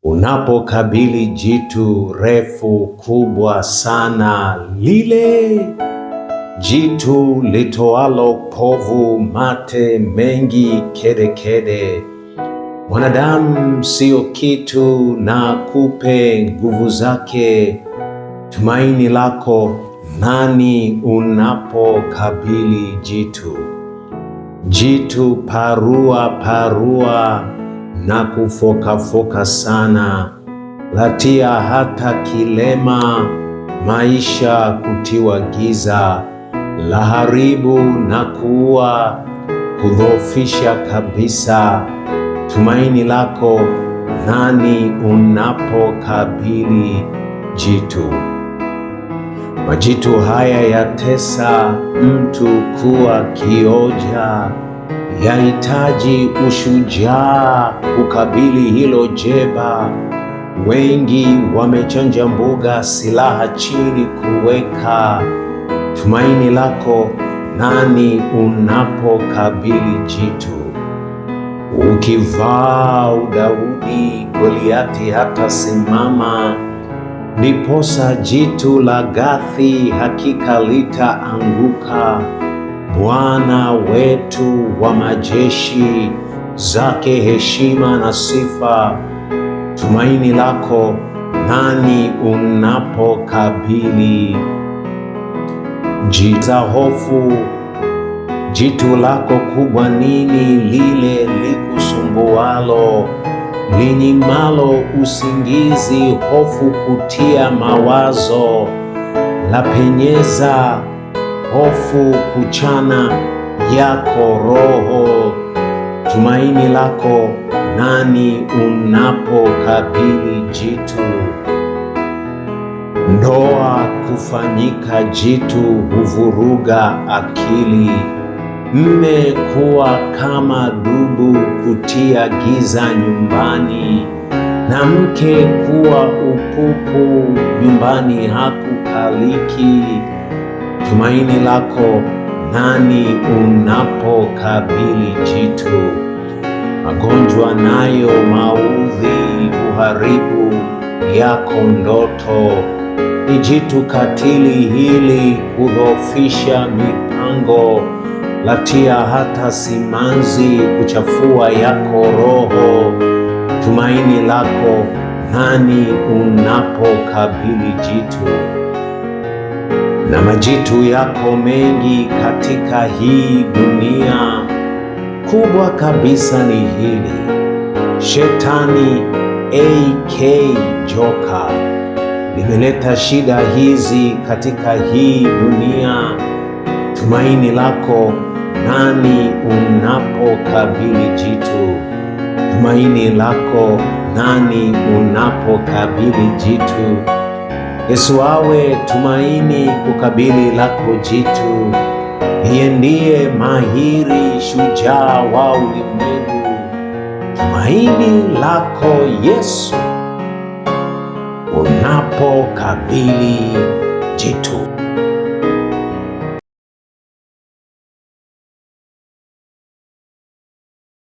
Unapokabili jitu refu kubwa sana, lile jitu litoalo povu mate mengi kedekede, mwanadamu sio kitu na kupe nguvu zake. Tumaini lako nani unapokabili jitu parua parua na kufokafoka sana, latia hata kilema maisha kutiwa giza, laharibu na kuua, kudhoofisha kabisa. Tumaini lako nani unapokabili jitu? Majitu haya yatesa mtu kuwa kioja, yahitaji ushujaa kukabili hilo jeba. Wengi wamechanja mbuga, silaha chini kuweka. Tumaini lako nani unapokabili jitu? Ukivaa udaudi, Goliati hata simama, ndiposa jitu la Gathi hakika litaanguka. Bwana wetu wa majeshi, zake heshima na sifa. Tumaini lako nani unapokabili jitu za hofu? Jitu lako kubwa nini lile likusumbualo, linyimalo usingizi, hofu kutia mawazo, lapenyeza hofu kuchana yako roho? Tumaini lako nani unapokabili jitu? Ndoa kufanyika jitu huvuruga akili, mme kuwa kama dubu kutia giza nyumbani, na mke kuwa upupu nyumbani hakukaliki. Tumaini lako nani unapokabili jitu? Magonjwa nayo maudhi uharibu yako ndoto, ni jitu katili hili kudhoofisha mipango, latia hata simanzi kuchafua yako roho. Tumaini lako nani unapokabili jitu? Na majitu yako mengi katika hii dunia, kubwa kabisa ni hili: Shetani AK joka limeleta shida hizi katika hii dunia. Tumaini lako nani unapokabili jitu? Tumaini lako nani unapokabili jitu? Yesu awe tumaini kukabili lako jitu. Yeye ndiye mahiri, shujaa wa ulimwengu. Tumaini lako Yesu unapokabili jitu.